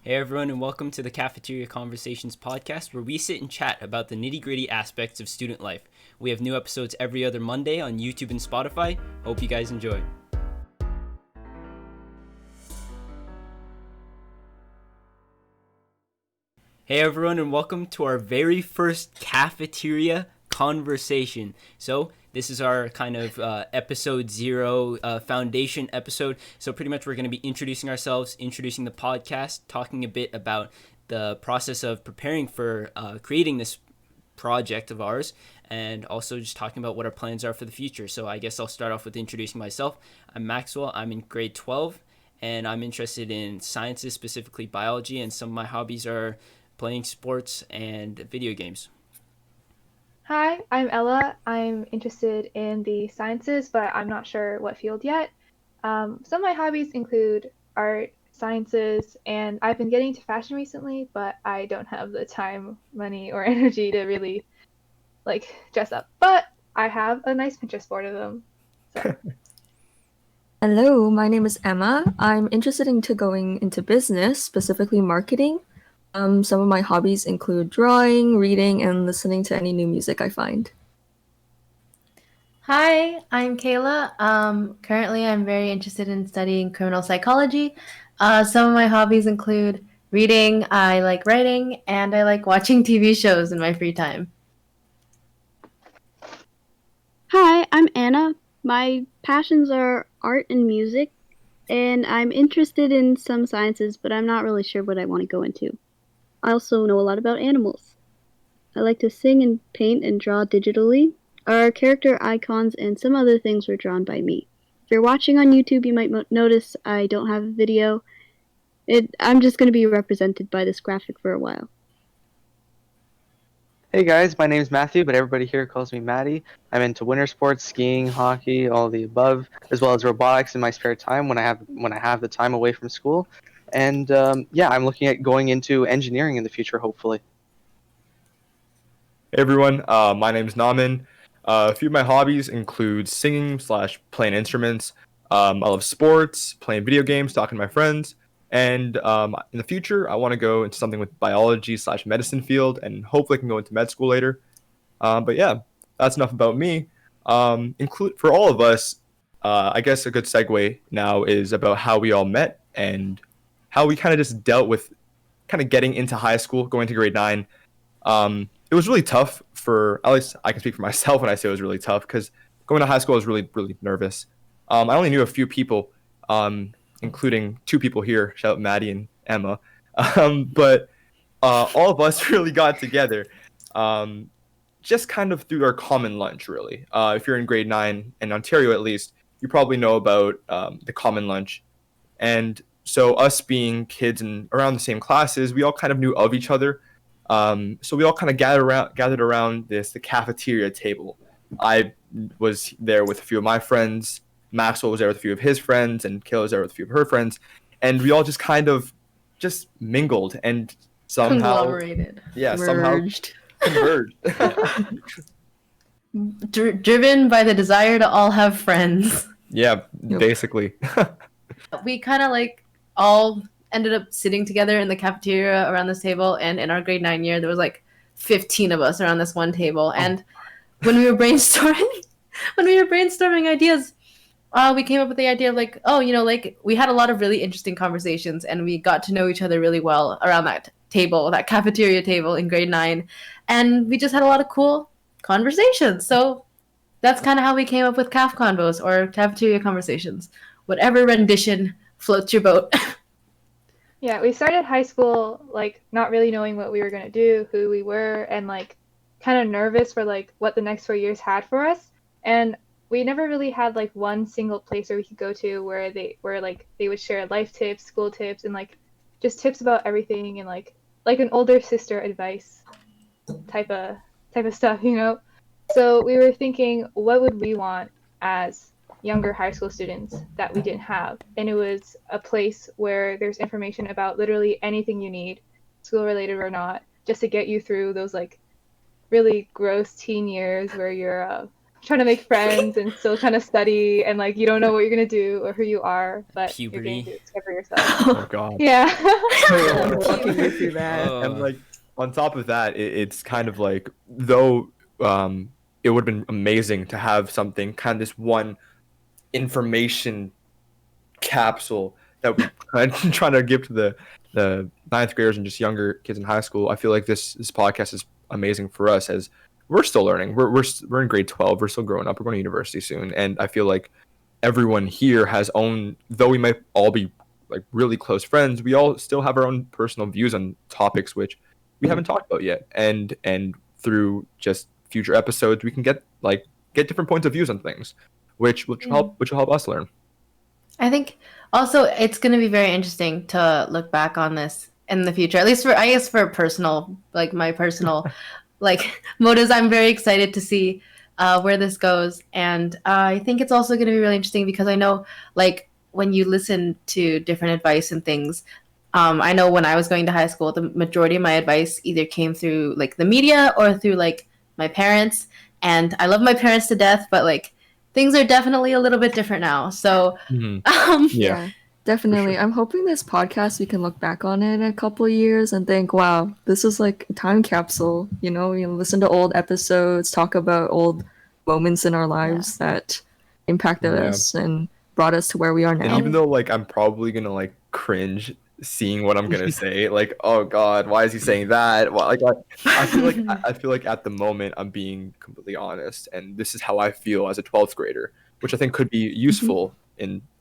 Hey everyone, and welcome to the Cafeteria Conversations podcast, where we sit and chat about the nitty-gritty aspects of student life. We have new episodes every other Monday on YouTube and Spotify. Hope you guys enjoy. Hey everyone, and welcome to our very first Cafeteria Conversation. So this is our kind of episode 0 foundation episode. So pretty much we're going to be introducing ourselves, introducing the podcast, talking a bit about the process of preparing for creating this project of ours, and also just talking about what our plans are for the future. So I guess I'll start off with introducing myself. I'm Maxwell. I'm in grade 12, and I'm interested in sciences, specifically biology, and some of my hobbies are playing sports and video games. Hi, I'm Ella. I'm interested in the sciences, but I'm not sure what field yet. Some of my hobbies include art, sciences, and I've been getting into fashion recently, but I don't have the time, money, or energy to really dress up. But I have a nice Pinterest board of them. So. Hello, my name is Emma. I'm interested into going into business, specifically marketing. Some of my hobbies include drawing, reading, and listening to any new music I find. Hi, I'm Kayla. Currently, I'm very interested in studying criminal psychology. Some of my hobbies include reading, I like writing, and I like watching TV shows in my free time. Hi, I'm Anna. My passions are art and music, and I'm interested in some sciences, but I'm not really sure what I want to go into. I also know a lot about animals. I like to sing and paint and draw digitally. Our character icons and some other things were drawn by me. If you're watching on YouTube, you might notice I don't have a video. I'm just going to be represented by this graphic for a while. Hey guys, my name's Matthew, but everybody here calls me Maddie. I'm into winter sports, skiing, hockey, all the above, as well as robotics in my spare time when I have the time away from school. And I'm looking at going into engineering in the future, hopefully. Hey everyone, my name is Naman. A few of my hobbies include singing / playing instruments. I love sports, playing video games, talking to my friends. And in the future, I want to go into something with biology / medicine field, and hopefully I can go into med school later. But yeah, that's enough about me. For all of us, I guess a good segue now is about how we all met and how we kind of just dealt with kind of getting into high school, going to grade 9. It was really tough at least I can speak for myself when I say it was really tough, because going to high school I was really, really nervous. I only knew a few people, including 2 people here, shout out Maddie and Emma. But all of us really got together, just kind of through our common lunch, really. If you're in grade 9, in Ontario at least, you probably know about the common lunch. And so us being kids and around the same classes, we all kind of knew of each other. So we all kind of gathered around the cafeteria table. I was there with a few of my friends. Maxwell was there with a few of his friends, and Kayla was there with a few of her friends. And we all just kind of just mingled and somehow Conglomerated. Yeah, Merged. somehow converged. Driven by the desire to all have friends. Yeah, Yep. basically. We kind of all ended up sitting together in the cafeteria around this table, and in our grade 9 year there was 15 of us around this one table. And when we were brainstorming ideas, we came up with the idea of we had a lot of really interesting conversations, and we got to know each other really well around that table, that cafeteria table in grade 9, and we just had a lot of cool conversations. So that's kind of how we came up with Caf Convos, or Cafeteria Conversations. Whatever rendition floats your boat. Yeah, we started high school not really knowing what we were gonna do, who we were, and kind of nervous for what the next 4 years had for us. And we never really had one single place where we could go to where they would share life tips, school tips, and just tips about everything, and like an older sister advice type of stuff, you know. So we were thinking, what would we want as younger high school students that we didn't have? And it was a place where there's information about literally anything you need, school related or not, just to get you through those really gross teen years where you're trying to make friends and still trying to study, and like you don't know what you're gonna do or who you are, but you're Puberty. getting to discover yourself. Oh God. Yeah. Walking me through that. And like on top of that, it's kind of like though it would have been amazing to have something kind of this one information capsule that we trying to give to the ninth graders and just younger kids in high school. I feel like this podcast is amazing for us as we're still learning. We're in grade 12. We're still growing up. We're going to university soon, and I feel like everyone here has own. Though we might all be like really close friends, we all still have our own personal views on topics which we haven't talked about yet. And through just future episodes, we can get different points of views on things, which will help us learn. I think also it's going to be very interesting to look back on this in the future, at least for personal, like my personal like motives. I'm very excited to see where this goes. And I think it's also going to be really interesting because I know like when you listen to different advice and things, I know when I was going to high school, the majority of my advice either came through like the media or through like my parents. And I love my parents to death, but like things are definitely a little bit different now. So, Yeah, definitely. Sure. I'm hoping this podcast, we can look back on it in a couple of years and think, wow, this is like a time capsule. You know, we listen to old episodes, talk about old moments in our lives that impacted us and brought us to where we are now. And even though like I'm probably gonna like cringe seeing what I'm gonna say, like, oh God, why is he saying that? Well, like I feel like at the moment I'm being completely honest, and this is how I feel as a 12th grader, which I think could be useful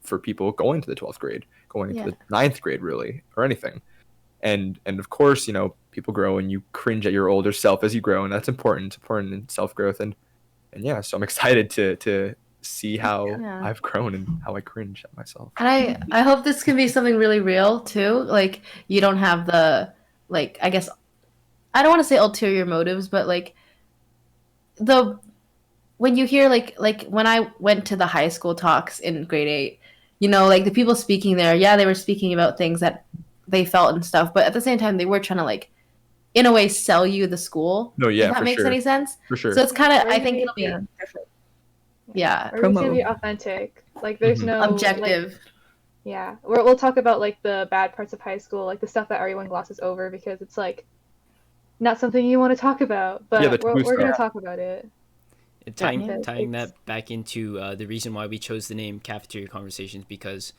for people going to the 12th grade, going into the 9th grade, really, or anything. And of course, you know, people grow and you cringe at your older self as you grow, and that's important. It's important in self growth, and yeah, so I'm excited to see how I've grown and how I cringe at myself. And I hope this can be something really real too. Like you don't have the like, I guess I don't want to say ulterior motives, but like when you hear like when I went to the high school talks in grade 8, you know, like the people speaking there, they were speaking about things that they felt and stuff, but at the same time they were trying to like in a way sell you the school. No, yeah, if that makes any sense. For sure. So it's kind of, I think it'll be different. Yeah, or it's gonna be authentic. Like there's no objective. Like, we'll talk about like the bad parts of high school, like the stuff that everyone glosses over because it's like not something you want to talk about. But we're gonna talk about it. Tying that back into the reason why we chose the name Cafeteria Conversations, because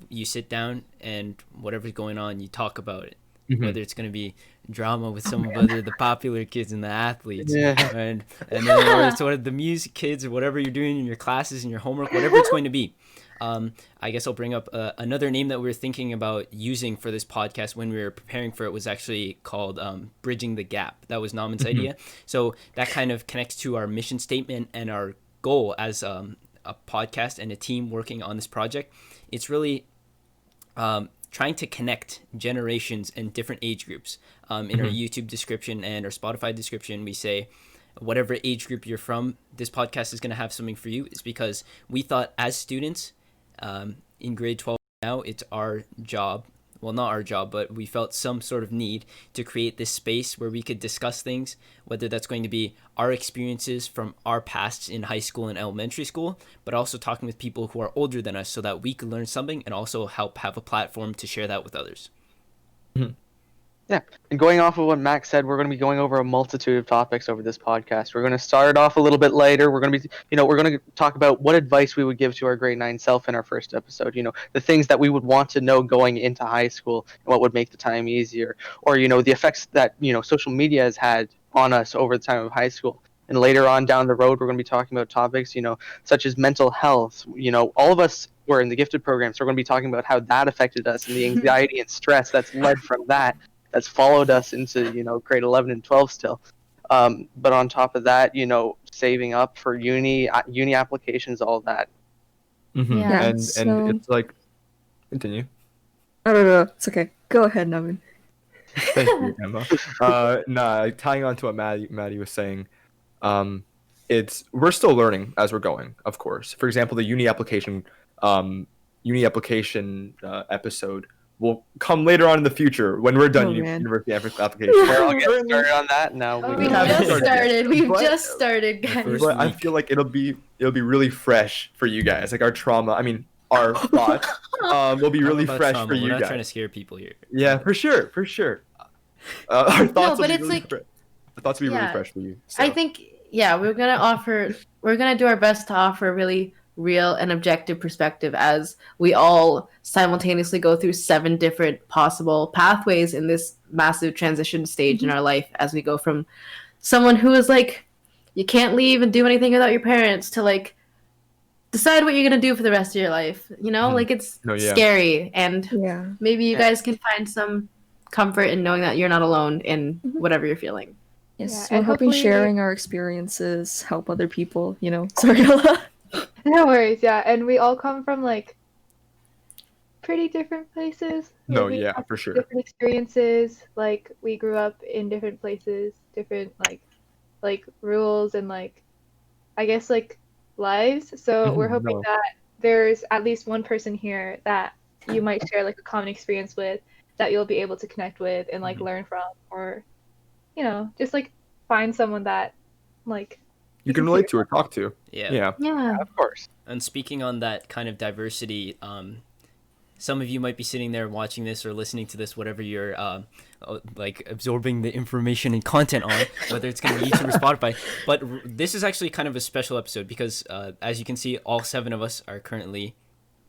you sit down and whatever's going on, you talk about it. Whether it's going to be drama with some of the popular kids and the athletes, and then or it's one of the music kids or whatever you're doing in your classes and your homework, whatever it's going to be. I guess I'll bring up another name that we were thinking about using for this podcast when we were preparing for it was actually called Bridging the Gap. That was Naman's idea. So that kind of connects to our mission statement and our goal as a podcast and a team working on this project. It's really trying to connect generations and different age groups. In our YouTube description and our Spotify description, we say whatever age group you're from, this podcast is going to have something for you. It's because we thought as students in grade 12 now, it's our job. Well, not our job, but we felt some sort of need to create this space where we could discuss things, whether that's going to be our experiences from our pasts in high school and elementary school, but also talking with people who are older than us so that we could learn something and also help have a platform to share that with others. Yeah, and going off of what Max said, we're going to be going over a multitude of topics over this podcast. We're going to start off a little bit later. We're going to be, we're going to talk about what advice we would give to our grade 9 self in our first episode. The things that we would want to know going into high school and what would make the time easier, or the effects that social media has had on us over the time of high school. And later on down the road, we're going to be talking about topics, such as mental health. All of us were in the gifted program, so we're going to be talking about how that affected us and the anxiety and stress that's led from that. That's followed us into, grade 11 and 12 still. But on top of that, saving up for uni applications, all that. And it's like, continue. No. It's okay. Go ahead, Naman. Thank you, Emma. Tying on to what Maddie was saying, we're still learning as we're going, of course. For example, the uni application episode will come later on in the future when we're done Oh, man. university application. We're all getting started on that now. Oh, We We haven't just started. We've But- just started, guys. first But I week. feel like it'll be really fresh for you guys. Like our trauma, I mean our thoughts will be I don't really know about fresh trauma. for We're you not guys. trying to scare people here. Yeah, for sure. Our thoughts will but be it's really like- the thoughts will be Yeah. really fresh for you. So. I think, yeah, we're gonna do our best to offer a really real and objective perspective as we all simultaneously go through 7 different possible pathways in this massive transition stage in our life as we go from someone who is like, you can't leave and do anything without your parents to like decide what you're gonna do for the rest of your life. You know, Mhm. like it's No, yeah. scary, and Yeah. maybe you Yeah. guys can find some comfort in knowing that you're not alone in whatever you're feeling. Yes, Yeah, we're and hoping hopefully- sharing our experiences help other people, you know. Sorry, Ella. No worries, yeah. And we all come from like pretty different places. No, Like, we yeah, have for sure. different experiences. Like we grew up in different places, different like rules and like I guess like lives. So we're Mhm, hoping no. that there's at least one person here that you might share like a common experience with that you'll be able to connect with and like Mhm. learn from, or you know, just like find someone that like You can relate to or talk to. Yeah. Yeah. Yeah. Of course. And speaking on that kind of diversity, some of you might be sitting there watching this or listening to this, whatever you're like absorbing the information and content on, whether it's going to be YouTube or Spotify. But this is actually kind of a special episode because, as you can see, all 7 of us are currently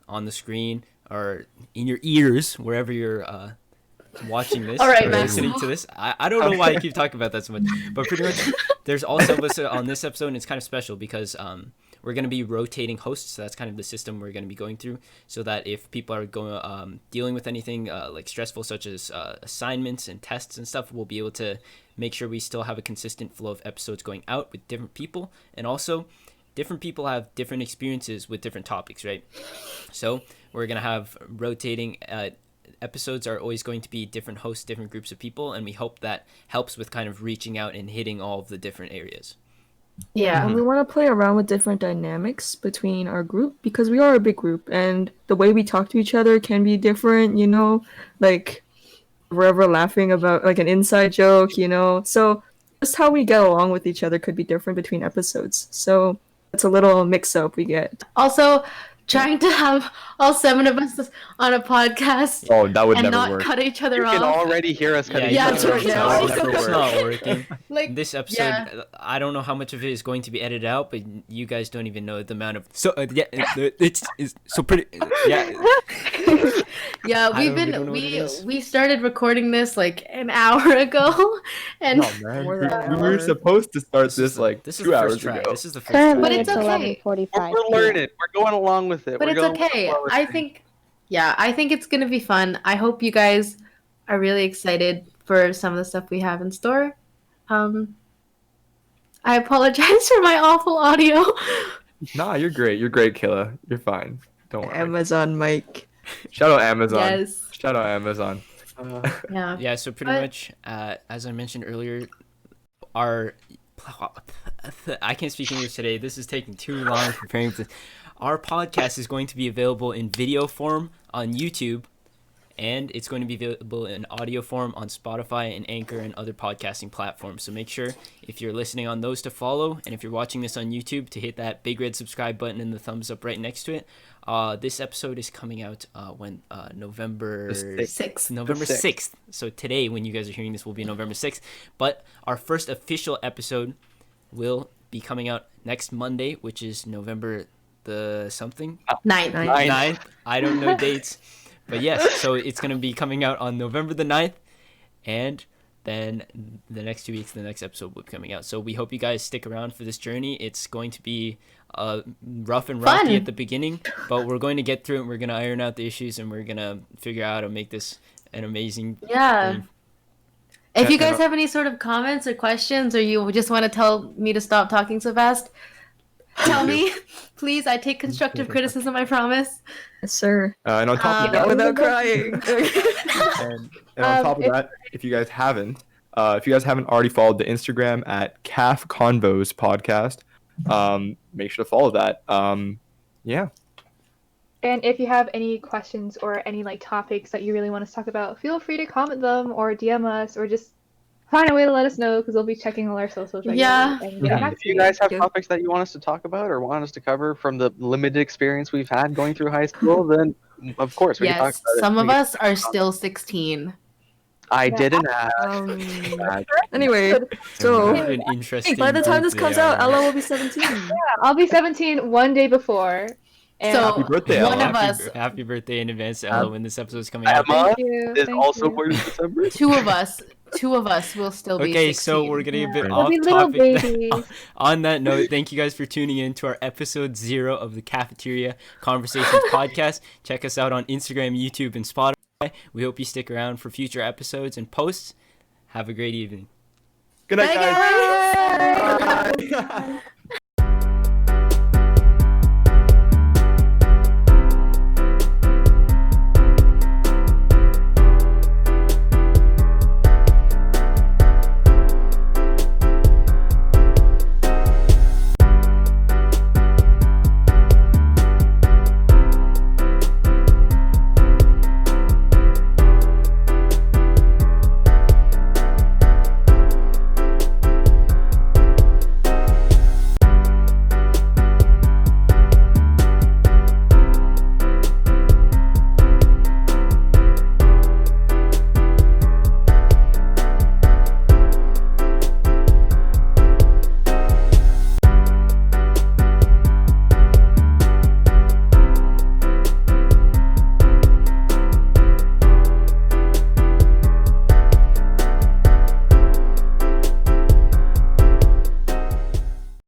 on the screen or in your ears, wherever you're watching this All right, or Max. listening to this. I don't know why I keep talking about that so much, but pretty much there's all 7 of us on this episode, and it's kind of special because we're going to be rotating hosts. So that's kind of the system we're going to be going through, so that if people are going dealing with anything like stressful, such as assignments and tests and stuff, we'll be able to make sure we still have a consistent flow of episodes going out with different people. And also, different people have different experiences with different topics, right? So we're going to have rotating episodes are always going to be different hosts, different groups of people, and we hope that helps with kind of reaching out and hitting all of the different areas. Yeah. And we want to play around with different dynamics between our group because we are a big group and the way we talk to each other can be different, you know, like we're ever laughing about like an inside joke, you know. So just how we get along with each other could be different between episodes. So it's a little mix up we get. Also, trying to have all 7 of us on a podcast Oh, that would and never not work. cut each other You can off. already hear us cutting Yeah, each other right off. now. It's Never not work. working. Like This episode, yeah. I don't know how much of it is going to be edited out, but you guys don't even know the amount of. So yeah, it's so pretty. Yeah, Yeah, I don't know what it is. we started recording this like an hour ago, and Oh man, More than an we were hour. supposed to start this like this is 2 the hours first try. ago. This is the first Currently, But try. it's it's okay. 11:45. We're learning. We're going along with it. but We're it's going with okay. what we're I saying. think, yeah, I think it's gonna be fun. I hope you guys are really excited for some of the stuff we have in store. I apologize for my awful audio. Nah, you're great. You're great, Killa. You're fine. Don't worry. Amazon mic. Shout out Amazon. Yes. Shout out Amazon. Yeah. Yeah, so pretty But- much, as I mentioned earlier, our I can't speak English today. This is taking too long preparing for this. Our podcast is going to be available in video form on YouTube, and it's going to be available in audio form on Spotify and Anchor and other podcasting platforms. So make sure if you're listening on those to follow, and if you're watching this on YouTube to hit that big red subscribe button and the thumbs up right next to it. This episode is coming out when November The 6th. November The 6th. So today, when you guys are hearing this, will be November 6th. But our first official episode will be coming out next Monday, which is November the something? 9th. 9th. I don't know dates. But yes, so it's going to be coming out on November the 9th. And then the next 2 weeks, the next episode will be coming out. So we hope you guys stick around for this journey. It's going to be rough and rocky Fun. at the beginning, but we're going to get through it. And we're going to iron out the issues, and we're going to figure out how to make this an amazing Yeah. thing. If you And- guys have any sort of comments or questions, or you just want to tell me to stop talking so fast, tell me, please. I take constructive criticism. I promise. Yes, sir. And on top of Um, that, Without crying. and on top of if- that, if you guys haven't already followed the Instagram at Caf Convos Podcast, make sure to follow that. Yeah. And if you have any questions or any like topics that you really want us to talk about, feel free to comment them or DM us or just find a way to let us know because we'll be checking all our socials regularly. Yeah. And getting back If to you guys have Yeah. topics that you want us to talk about or want us to cover from the limited experience we've had going through high school, then of course we can talk Yes, about it. some We of can- us are still 16. I Yeah. didn't ask. Anyway, Have so an interesting by the time this birthday, comes out, alright. Ella will be 17. I'll be 17 one day before. And So, Happy birthday, one Ella. of us, Happy birthday in advance, Ella, when this episode is coming out. Emma thank you. is Thank also you. born in December. two of us will still be Okay, 16. so we're getting a bit We'll off be little topic. babies. On that note, thank you guys for tuning in to our episode 0 of the Cafeteria Conversations podcast. Check us out on Instagram, YouTube, and Spotify. We hope you stick around for future episodes and posts. Have a great evening. Good night, Bye, guys. guys. Bye.